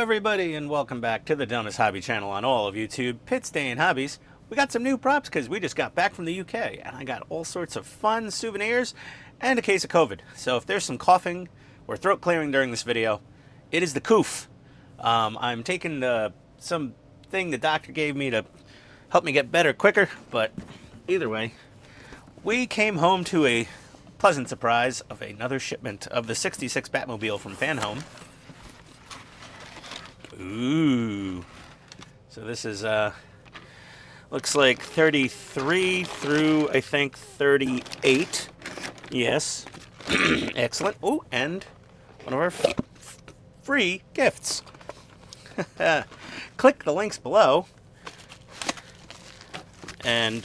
everybody, and welcome back to the dumbest hobby channel on all of YouTube, Pit Staying Hobbies. We got some new props because we just got back from the UK, and I got all sorts of fun souvenirs and a case of COVID. So if there's some coughing or throat clearing during this video, it is the coof. I'm taking some thing the doctor gave me to help me get better quicker, but either way, we came home to a pleasant surprise of another shipment of the 66 Batmobile from Fanhome. Ooh. So this is, looks like 33 through, I think, 38. Yes. Excellent. Ooh, and one of our free gifts. Click the links below, and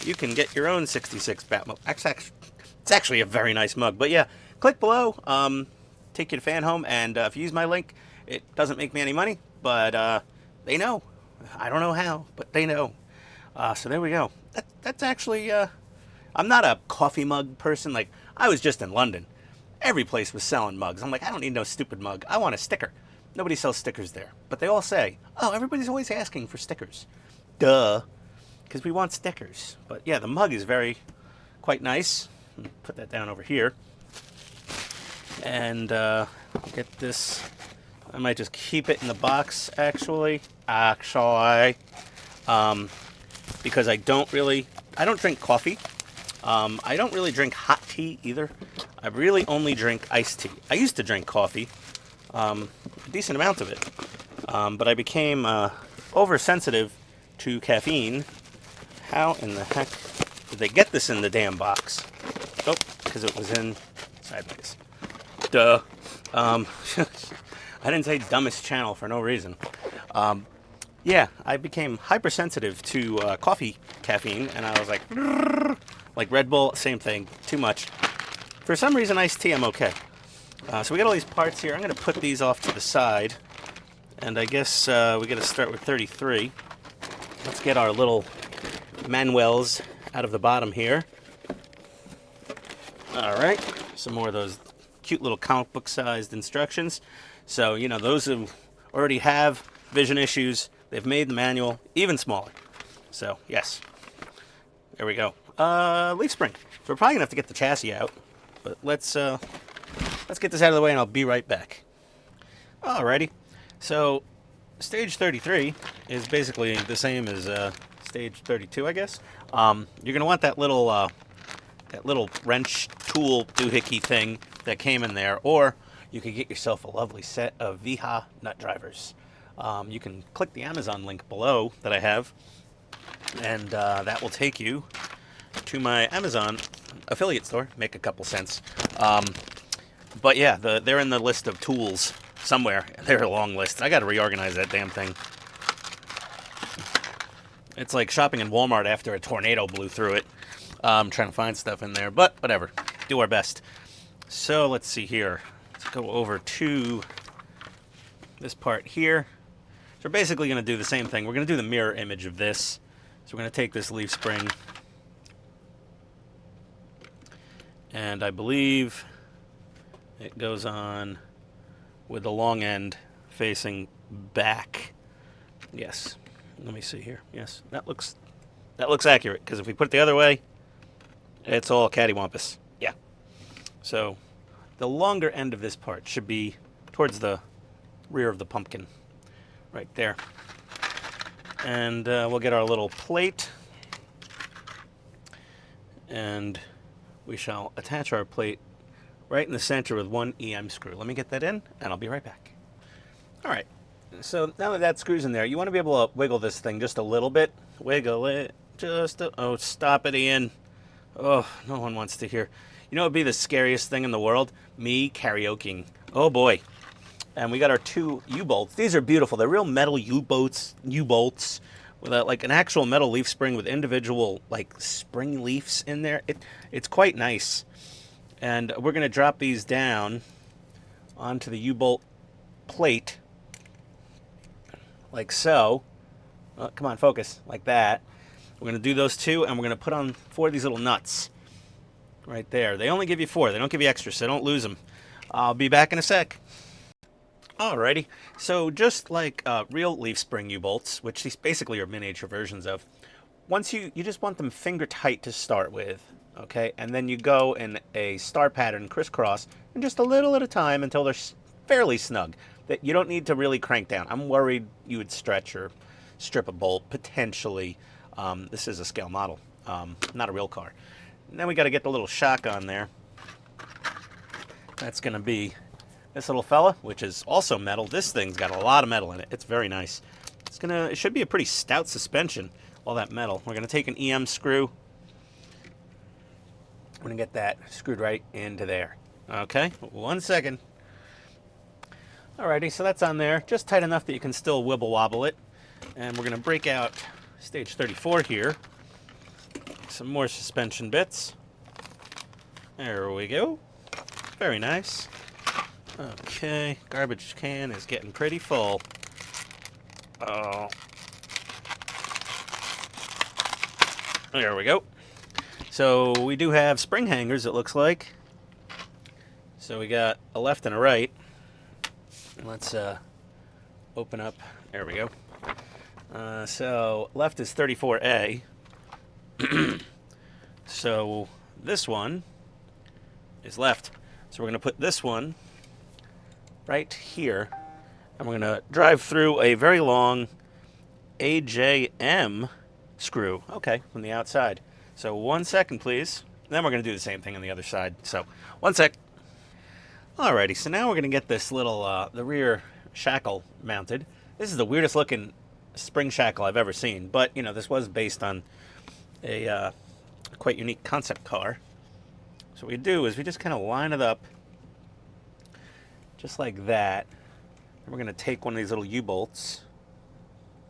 you can get your own 66 Batmobile. It's actually a very nice mug, but yeah, click below, take you to Fanhome, and if you use my link, it doesn't make me any money, but they know. I don't know how, but they know. So there we go. That's actually, I'm not a coffee mug person. Like, I was just in London. Every place was selling mugs. I'm like, I don't need no stupid mug. I want a sticker. Nobody sells stickers there. But they all say, oh, everybody's always asking for stickers. Duh. Because we want stickers. But yeah, the mug is quite nice. Put that down over here. And get this. I might just keep it in the box, actually. Because I don't drink coffee. I don't really drink hot tea either. I really only drink iced tea. I used to drink coffee, a decent amount of it. But I became oversensitive to caffeine. How in the heck did they get this in the damn box? Oh, because it was in sideways. Duh. I didn't say dumbest channel for no reason. Yeah, I became hypersensitive to coffee caffeine, and I was like Red Bull, same thing, too much. For some reason, iced tea, I'm okay. So we got all these parts here. I'm going to put these off to the side, and I guess we got to start with 33. Let's get our little manuals out of the bottom here. All right, some more of those cute little comic book sized instructions. So, you know, those who already have vision issues, they've made the manual even smaller. So, yes. There we go. Leaf spring. So we're probably going to have to get the chassis out. But let's get this out of the way and I'll be right back. Alrighty. So, stage 33 is basically the same as stage 32, I guess. You're going to want that little wrench tool doohickey thing that came in there, or you could get yourself a lovely set of Viha nut drivers. You can click the Amazon link below that I have, and that will take you to my Amazon affiliate store. Make a couple cents. But yeah, they're in the list of tools somewhere. They're a long list. I got to reorganize that damn thing. It's like shopping in Walmart after a tornado blew through it. Trying to find stuff in there, but whatever. Do our best. So let's see here. Let's go over to this part here. So we're basically going to do the same thing. We're going to do the mirror image of this. So we're going to take this leaf spring, and I believe it goes on with the long end facing back. Yes. Let me see here. Yes, that looks accurate, because if we put it the other way, it's all cattywampus. Yeah. So the longer end of this part should be towards the rear of the pumpkin. Right there. And we'll get our little plate. And we shall attach our plate right in the center with one EM screw. Let me get that in, and I'll be right back. All right. So now that screw's in there, you want to be able to wiggle this thing just a little bit. Wiggle it. Oh, stop it, Ian. Oh, no one wants to hear. You know what would be the scariest thing in the world? Me karaokeing. Oh, boy. And we got our two U-bolts. These are beautiful. They're real metal U-bolts with like an actual metal leaf spring with individual like spring leaves in there. It's quite nice. And we're going to drop these down onto the U-bolt plate like so. Come on, focus. Like that. We're going to do those two, and we're going to put on 4 of these little nuts right there. They only give you 4. They don't give you extra, so don't lose them. I'll be back in a sec. Alrighty, so just like real leaf spring U-bolts, which these basically are miniature versions of, once you just want them finger tight to start with, okay, and then you go in a star pattern crisscross, and just a little at a time until they're fairly snug. That you don't need to really crank down. I'm worried you would stretch or strip a bolt potentially. This is a scale model, not a real car. And then we got to get the little shock on there. That's going to be this little fella, which is also metal. This thing's got a lot of metal in it. It's very nice. It should be a pretty stout suspension, all that metal. We're gonna take an EM screw. We're gonna get that screwed right into there. Okay, 1 second. Alrighty, so that's on there, just tight enough that you can still wibble wobble it. And we're gonna break out stage 34 here. Some more suspension bits. There we go. Very nice. Okay, garbage can is getting pretty full. Oh. There we go. So we do have spring hangers, it looks like. So we got a left and a right. Let's open up. There we go. So left is 34A. So this one is left. So we're going to put this one right here, and we're going to drive through a very long AJM screw, okay, from the outside. So 1 second, please. Then we're going to do the same thing on the other side. So 1 sec. Alrighty, so now we're going to get this little, the rear shackle mounted. This is the weirdest looking spring shackle I've ever seen, but, you know, this was based on a quite unique concept car. So what we do is we just kind of line it up just like that. And we're going to take one of these little U-bolts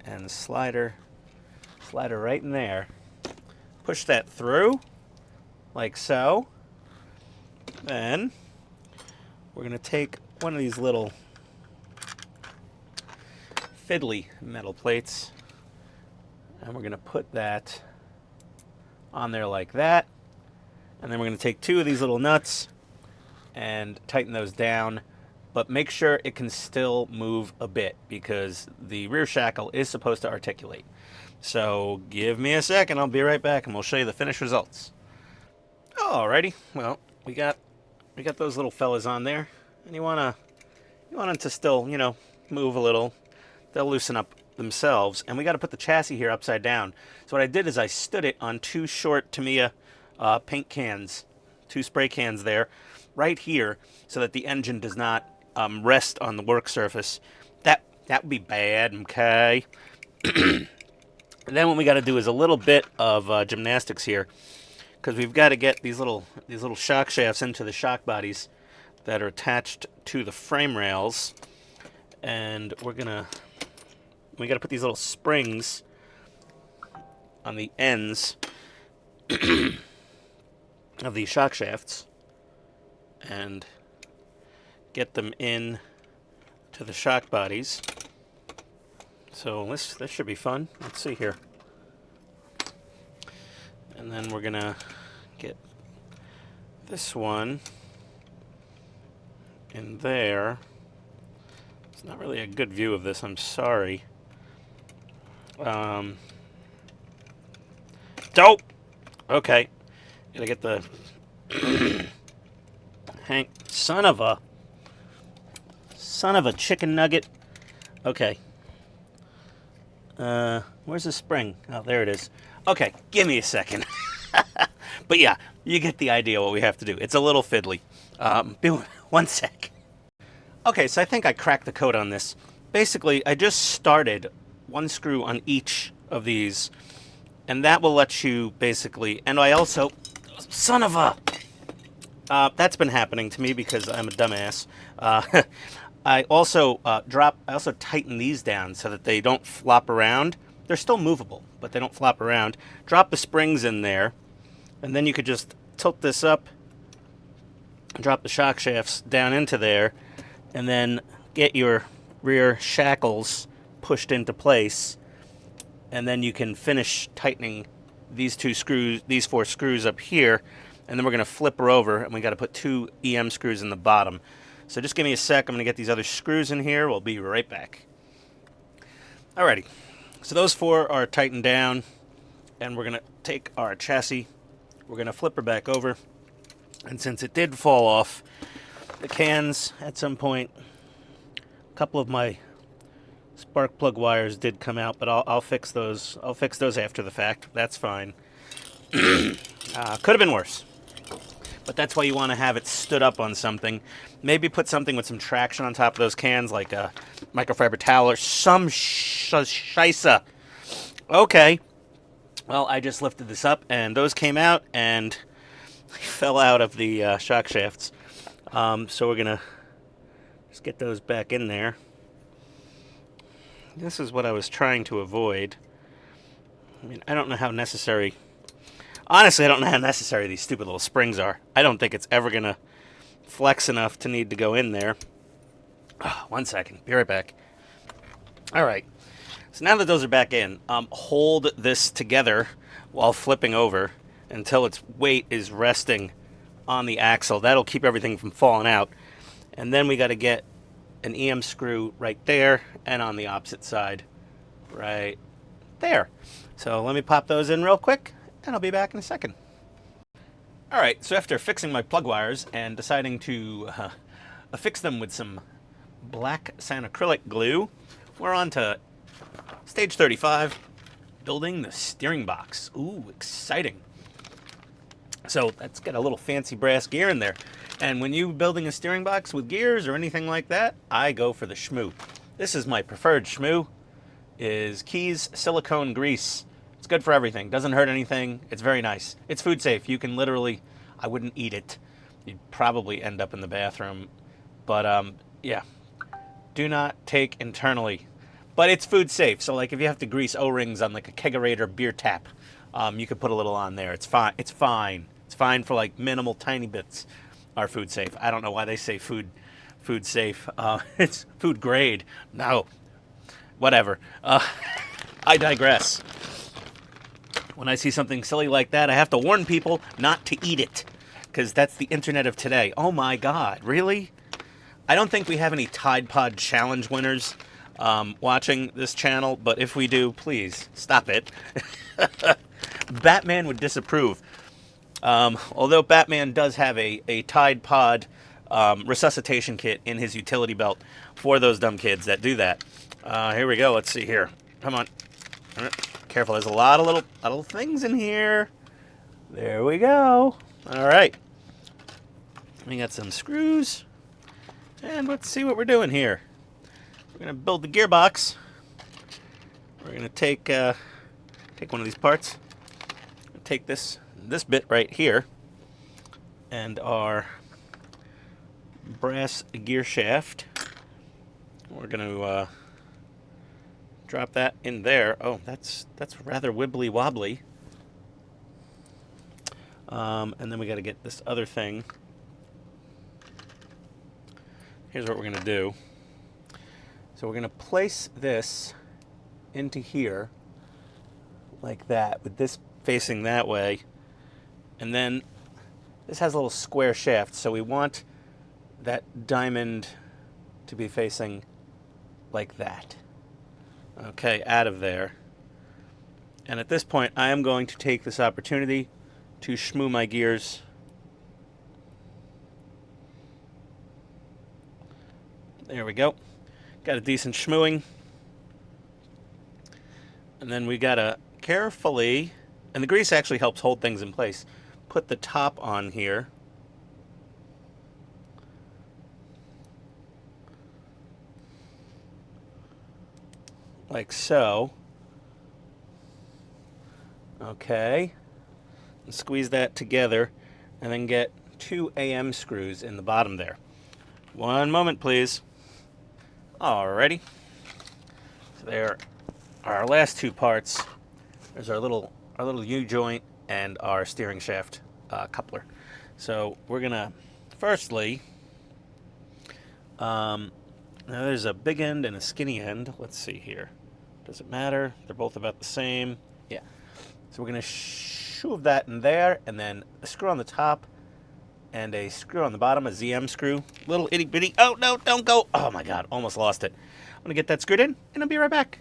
and slide her right in there. Push that through like so. Then we're going to take one of these little fiddly metal plates and we're going to put that on there like that. And then we're going to take two of these little nuts and tighten those down, but make sure it can still move a bit because the rear shackle is supposed to articulate. So give me a second, I'll be right back and we'll show you the finished results. Alrighty, well, we got those little fellas on there, and you want them to still, you know, move a little. They'll loosen up themselves, and we got to put the chassis here upside down. So what I did is I stood it on two short Tamiya paint cans, two spray cans there, right here, so that the engine does not rest on the work surface. That would be bad, okay? And then what we got to do is a little bit of gymnastics here, because we've got to get these little shock shafts into the shock bodies that are attached to the frame rails, and we got to put these little springs on the ends of these shock shafts and get them in to the shock bodies. So this should be fun. Let's see here. And then we're gonna get this one in there. It's not really a good view of this, I'm sorry. Dope! Okay. Gotta get the son of a chicken nugget. Okay. Where's the spring? Oh, there it is. Okay, give me a second. But yeah, you get the idea what we have to do. It's a little fiddly. 1 sec. Okay, so I think I cracked the code on this. Basically, I just started one screw on each of these, and that will let you basically, and I also, son of a, that's been happening to me because I'm a dumbass. I also tighten these down so that they don't flop around. They're still movable, but they don't flop around. Drop the springs in there, and then you could just tilt this up, drop the shock shafts down into there, and then get your rear shackles pushed into place, and then you can finish tightening these four screws up here, and then we're going to flip her over, and we got to put two EM screws in the bottom. So just give me a sec. I'm going to get these other screws in here. We'll be right back. Alrighty. So those 4 are tightened down. And we're going to take our chassis. We're going to flip her back over. And since it did fall off the cans at some point, a couple of my spark plug wires did come out, but I'll fix those. I'll fix those after the fact. That's fine. Could have been worse. But that's why you want to have it stood up on something. Maybe put something with some traction on top of those cans, like a microfiber towel or some shisa. Okay. Well, I just lifted this up, and those came out, and fell out of the shock shafts. So we're going to just get those back in there. This is what I was trying to avoid. I mean, I don't know how necessary... Honestly, I don't know how necessary these stupid little springs are. I don't think it's ever going to flex enough to need to go in there. Oh, 1 second. Be right back. All right. So now that those are back in, hold this together while flipping over until its weight is resting on the axle. That'll keep everything from falling out. And then we got to get an EM screw right there and on the opposite side right there. So let me pop those in real quick, and I'll be back in a second. All right, so after fixing my plug wires and deciding to affix them with some black sand acrylic glue, we're on to stage 35, building the steering box. Ooh, exciting. So that's got a little fancy brass gear in there. And when you're building a steering box with gears or anything like that, I go for the shmoo. This is my preferred shmoo, is Keys silicone grease. It's good for everything. Doesn't hurt anything. It's very nice. It's food safe. You can literally, I wouldn't eat it. You'd probably end up in the bathroom. But yeah, do not take internally. But it's food safe. So like if you have to grease O-rings on like a kegerator beer tap, you could put a little on there. It's fine. It's fine. It's fine for like minimal tiny bits are food safe. I don't know why they say food safe. It's food grade. No, whatever. I digress. When I see something silly like that, I have to warn people not to eat it, because that's the internet of today. Oh my God, really? I don't think we have any Tide Pod Challenge winners watching this channel, but if we do, please stop it. Batman would disapprove. Although Batman does have a Tide Pod resuscitation kit in his utility belt for those dumb kids that do that. Here we go. Let's see here. Come on. Careful. There's a lot of little things in here. There we go. All right. We got some screws. And let's see what we're doing here. We're going to build the gearbox. We're going to take one of these parts. Take this bit right here and our brass gear shaft. We're going to drop that in there. Oh, that's rather wibbly wobbly. And then we got to get this other thing. Here's what we're going to do. So we're going to place this into here like that, with this facing that way. And then this has a little square shaft, so we want that diamond to be facing like that. Okay, out of there. And at this point, I am going to take this opportunity to shmoo my gears. There we go. Got a decent shmooing. And then we gotta carefully, and the grease actually helps hold things in place, put the top on here. Like so. Okay. And squeeze that together, and then get 2 AM screws in the bottom there. One moment, please. Alrighty. So there are our last 2 parts. There's our little U-joint and our steering shaft coupler. So we're gonna firstly, now there's a big end and a skinny end. Let's see here. Does it matter? They're both about the same. Yeah. So we're gonna shove that in there, and then a screw on the top and a screw on the bottom, a ZM screw. Little itty bitty. Oh, no, don't go. Oh, my God. Almost lost it. I'm going to get that screwed in, and I'll be right back.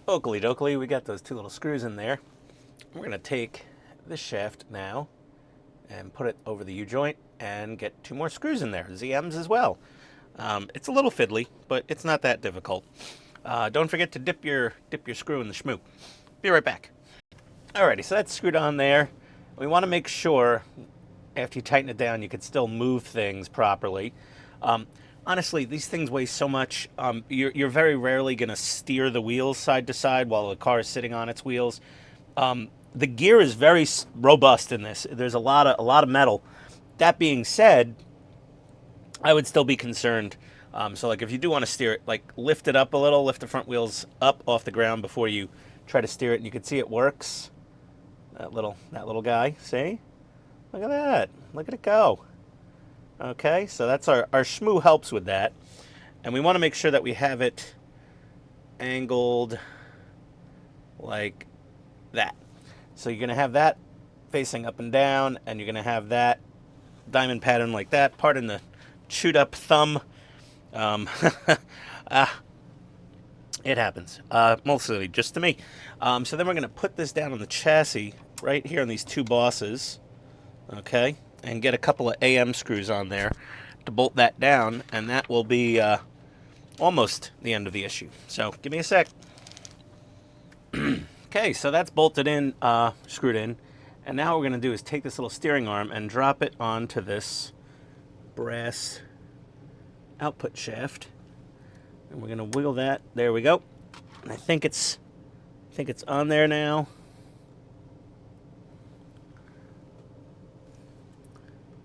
Oakley dokley, we got those 2 little screws in there. We're going to take this shaft now and put it over the U-joint and get 2 more screws in there, ZMs as well. It's a little fiddly, but it's not that difficult. Don't forget to dip your screw in the schmoo. Be right back. Alrighty, so that's screwed on there. We want to make sure after you tighten it down, you can still move things properly. Honestly, these things weigh so much. You're very rarely going to steer the wheels side to side while the car is sitting on its wheels. The gear is very robust in this. There's a lot of metal. That being said, I would still be concerned. So like if you do want to steer it, like lift it up a little, lift the front wheels up off the ground before you try to steer it, and you can see it works. That little guy, see? Look at that. Look at it go. Okay, so that's our schmoo helps with that. And we want to make sure that we have it angled like that. So you're going to have that facing up and down, and you're going to have that diamond pattern like that. Pardon the chewed up thumb. It happens. Mostly just to me. So then we're going to put this down on the chassis right here on these 2 bosses. Okay, and get a couple of AM screws on there to bolt that down, and that will be almost the end of the issue. So give me a sec. Okay, so that's bolted in, screwed in, and now what we're going to do is take this little steering arm and drop it onto this brass output shaft, and we're going to wiggle that. There we go. And I think it's on there now.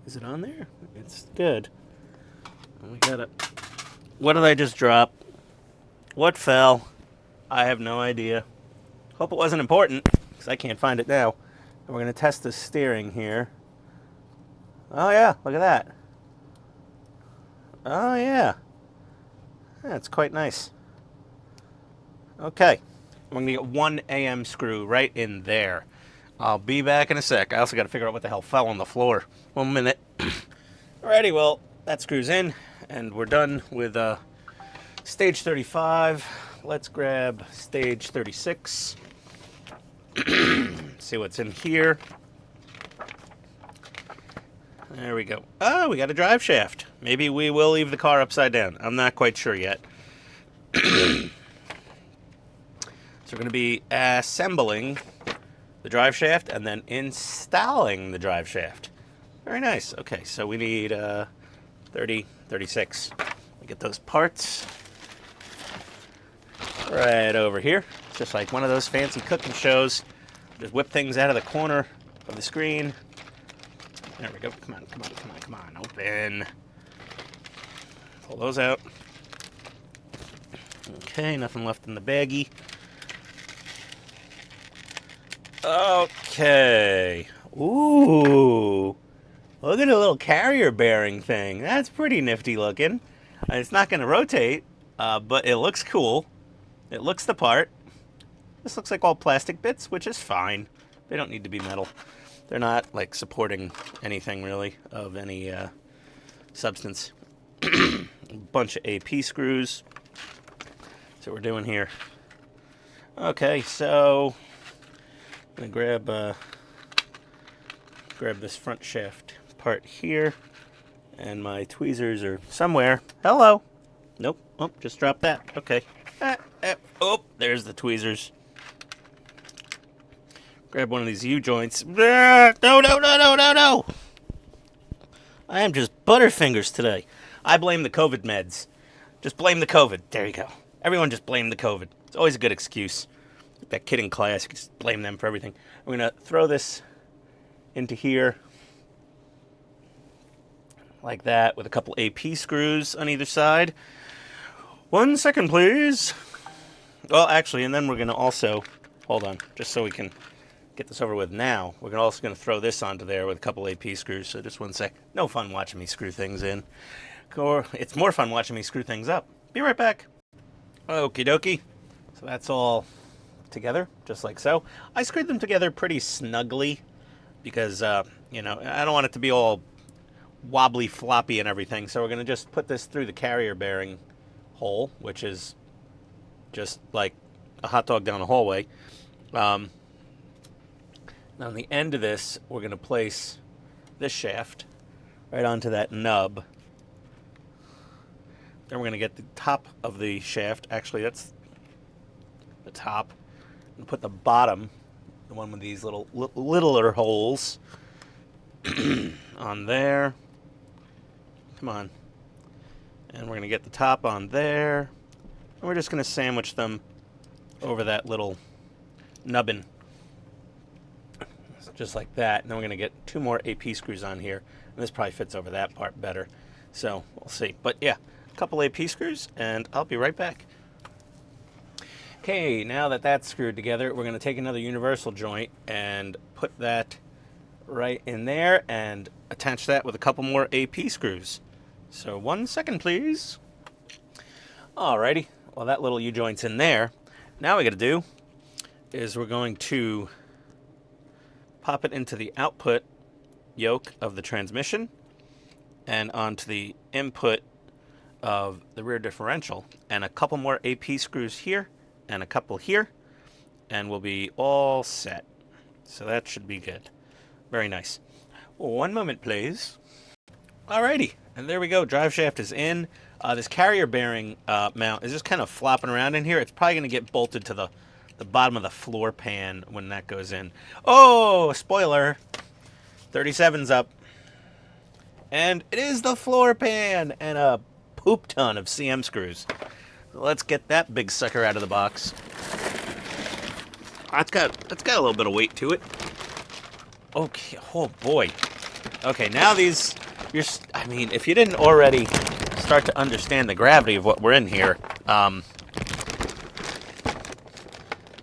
Is it on there? It's good. We got it. What did I just drop? What fell? I have no idea. Hope it wasn't important, because I can't find it now. And we're going to test the steering here. Oh yeah, look at that. Oh yeah. That's quite nice. Okay. I'm going to get 1 AM screw right in there. I'll be back in a sec. I also got to figure out what the hell fell on the floor. 1 minute. Alrighty, well, that screws in, and we're done with stage 35. Let's grab stage 36. See what's in here. There we go. Oh, we got a drive shaft. Maybe we will leave the car upside down. I'm not quite sure yet. So we're going to be assembling the drive shaft and then installing the drive shaft. Very nice. Okay, so we need 36. We get those parts right over here. Just like one of those fancy cooking shows. Just whip things out of the corner of the screen. There we go. Come on, come on, come on, come on. Open. Pull those out. Okay, nothing left in the baggie. Okay. Ooh. Look at a little carrier bearing thing. That's pretty nifty looking. It's not going to rotate, but it looks cool. It looks the part. This looks like all plastic bits, which is fine. They don't need to be metal. They're not like supporting anything really of any substance. A bunch of AP screws. That's what we're doing here. Okay, so I'm gonna grab this front shaft part here, and my tweezers are somewhere. Hello. Nope. Oh, just dropped that. Okay. Oh, there's the tweezers. Grab one of these U-joints. No, no, no, no, no, no. I am just butterfingers today. I blame the COVID meds. Just blame the COVID. There you go. Everyone just blame the COVID. It's always a good excuse. Like that kid in class, you just blame them for everything. I'm going to throw this into here like that with a couple AP screws on either side. 1 second, please. Well, actually, and then we're going to also, hold on, just so we can get this over with now, we're also going to throw this onto there with a couple AP screws, so just 1 sec. No fun watching me screw things in. Or it's more fun watching me screw things up. Be right back. Okie dokie. So that's all together, just like so. I screwed them together pretty snugly. because, you know, I don't want it to be all wobbly floppy and everything. So we're going to just put this through the carrier bearing hole, which is just like a hot dog down the hallway. Now on the end of this, we're going to place this shaft right onto that nub. Then we're going to get the top of the shaft. Actually, that's the top. And put the bottom, the one with these littler holes, on there. Come on. And we're going to get the top on there. And we're just going to sandwich them over that little nubbin. Just like that. And then we're going to get 2 more AP screws on here. And this probably fits over that part better. So we'll see. But yeah, a couple AP screws, and I'll be right back. Okay, now that that's screwed together, we're going to take another universal joint and put that right in there and attach that with a couple more AP screws. So 1 second, please. Alrighty, well that little U-joint's in there. Now what we got to do is we're going to pop it into the output yoke of the transmission and onto the input of the rear differential, and a couple more AP screws here and a couple here, and we'll be all set. So that should be good. Very nice. 1 moment, please. Alrighty, and there we go. Drive shaft is in. This carrier bearing mount is just kind of flopping around in here. It's probably going to get bolted to the bottom of the floor pan when that goes in. Oh, spoiler. 37's up. And it is the floor pan and a poop ton of CM screws. Let's get that big sucker out of the box. That's got a little bit of weight to it. Okay, oh boy. Okay, now these, I mean, if you didn't already start to understand the gravity of what we're in here,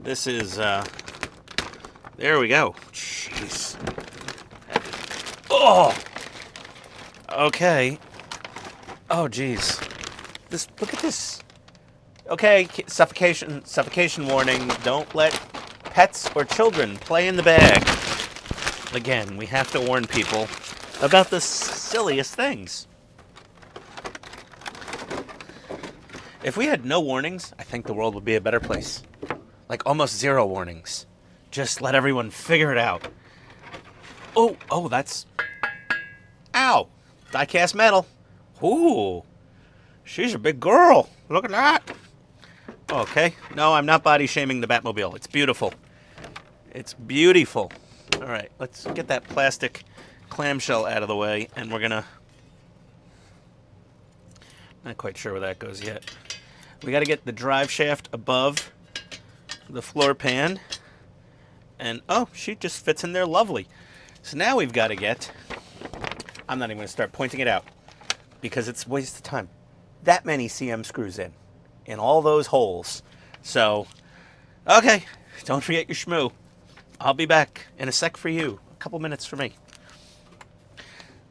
this is, there we go. Jeez. Oh! Okay. Oh, jeez. Look at this. Okay, suffocation warning. Don't let pets or children play in the bag. Again, we have to warn people about the silliest things. If we had no warnings, I think the world would be a better place. Like almost 0 warnings. Just let everyone figure it out. Oh, that's... Ow! Die-cast metal. Ooh. She's a big girl. Look at that. Okay. No, I'm not body shaming the Batmobile. It's beautiful. It's beautiful. All right, let's get that plastic clamshell out of the way, and we're gonna... Not quite sure where that goes yet. We got to get the drive shaft above the floor pan, and oh, she just fits in there lovely. So now we've got to get... I'm not even going to start pointing it out because it's a waste of time. That many CM screws in all those holes. So, okay, don't forget your shmoo. I'll be back in a sec for you. A couple minutes for me.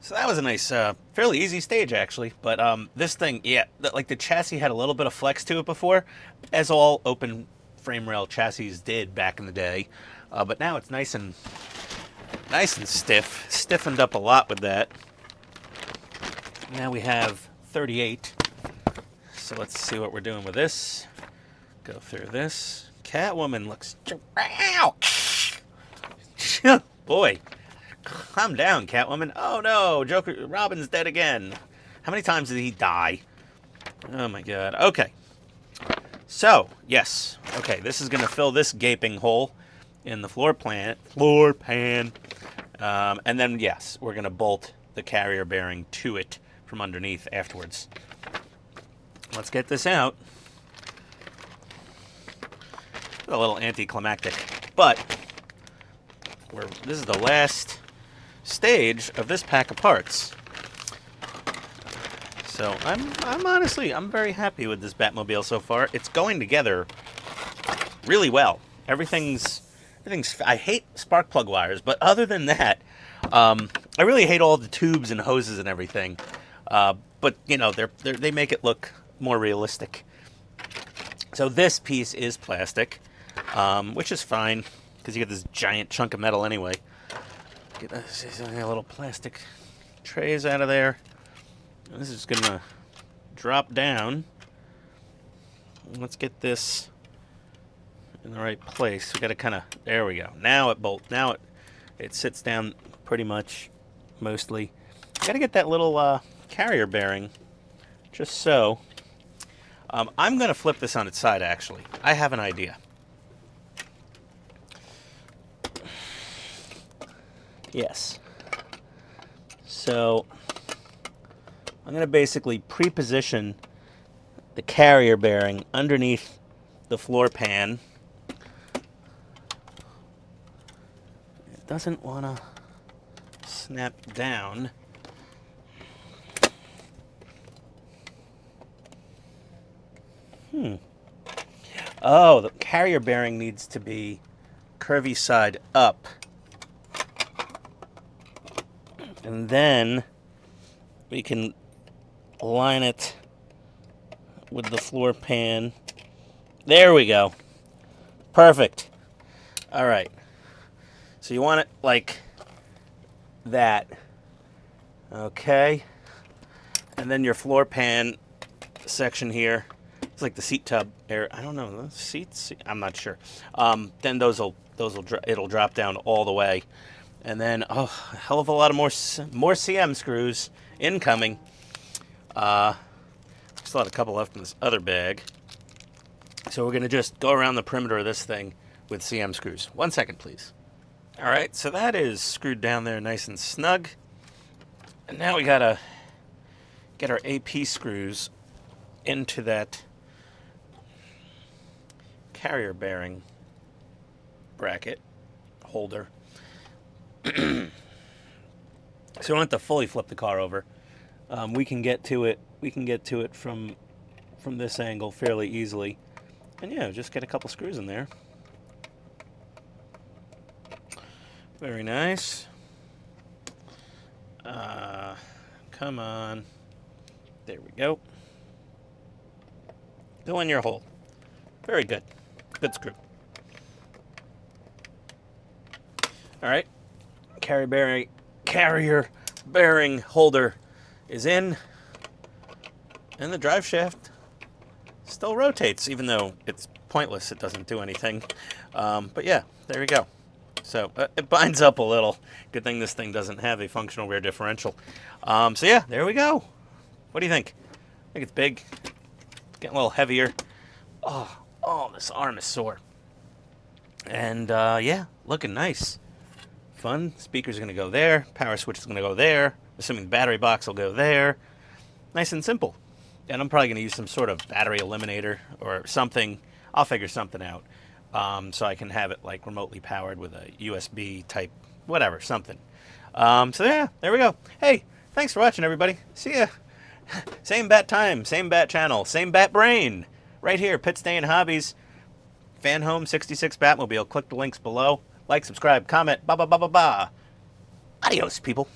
So that was a nice, fairly easy stage actually. But this thing, yeah, like the chassis had a little bit of flex to it before, as all open frame rail chassis did back in the day. But now it's nice and stiff. Stiffened up a lot with that. Now we have 38. So let's see what we're doing with this. Go through this. Catwoman looks... Ow! Boy, calm down, Catwoman. Oh no, Robin's dead again. How many times did he die? Oh my god. Okay. So, yes. Okay, this is going to fill this gaping hole in the floor pan. And then, yes, we're going to bolt the carrier bearing to it from underneath afterwards. Let's get this out. A little anticlimactic, but this is the last stage of this pack of parts. So I'm honestly very happy with this Batmobile so far. It's going together really well. Everything's. I hate spark plug wires, but other than that, I really hate all the tubes and hoses and everything. But you know, they make it look more realistic. So this piece is plastic, which is fine because you get this giant chunk of metal anyway. Get a little plastic trays out of there. This is gonna drop down. Let's get this in the right place. We gotta kind of, there we go. Now it sits down pretty much, mostly. Gotta get that little carrier bearing, just so. I'm gonna flip this on its side, actually. I have an idea. Yes. So I'm going to basically pre-position the carrier bearing underneath the floor pan. It doesn't want to snap down. Oh, the carrier bearing needs to be curvy side up. And then we can align it with the floor pan. There we go. Perfect. All right. So you want it like that. Okay. And then your floor pan section here. It's like the seat tub area. I don't know. The seats? I'm not sure. Then it'll drop down all the way. And then, a hell of a lot of more CM screws incoming. Still had a couple left in this other bag. So we're going to just go around the perimeter of this thing with CM screws. 1 second, please. All right, so that is screwed down there nice and snug. And now we got to get our AP screws into that carrier bearing bracket holder. So we don't have to fully flip the car over. We can get to it. We can get to it from this angle fairly easily, and yeah, just get a couple screws in there. Very nice. Come on. There we go. Go in your hole. Very good. Good screw. All right. Carrier bearing holder is in, and the drive shaft still rotates, even though it's pointless. It doesn't do anything. But yeah, there we go. So it binds up a little. Good thing this thing doesn't have a functional rear differential. So yeah, there we go. What do you think? I think it's big. It's getting a little heavier. Oh, this arm is sore. And yeah, looking nice. Fun. Speaker's going to go there. Power switch is going to go there. Assuming the battery box will go there. Nice and simple. And I'm probably going to use some sort of battery eliminator or something. I'll figure something out. So I can have it like remotely powered with a USB type, whatever, something. So yeah, there we go. Hey, thanks for watching, everybody. See ya. Same bat time, same bat channel, same bat brain. Right here, Pit Stay and Hobbies. Fanhome 66 Batmobile. Click the links below. Like, subscribe, comment, ba ba ba ba ba. Adios, people.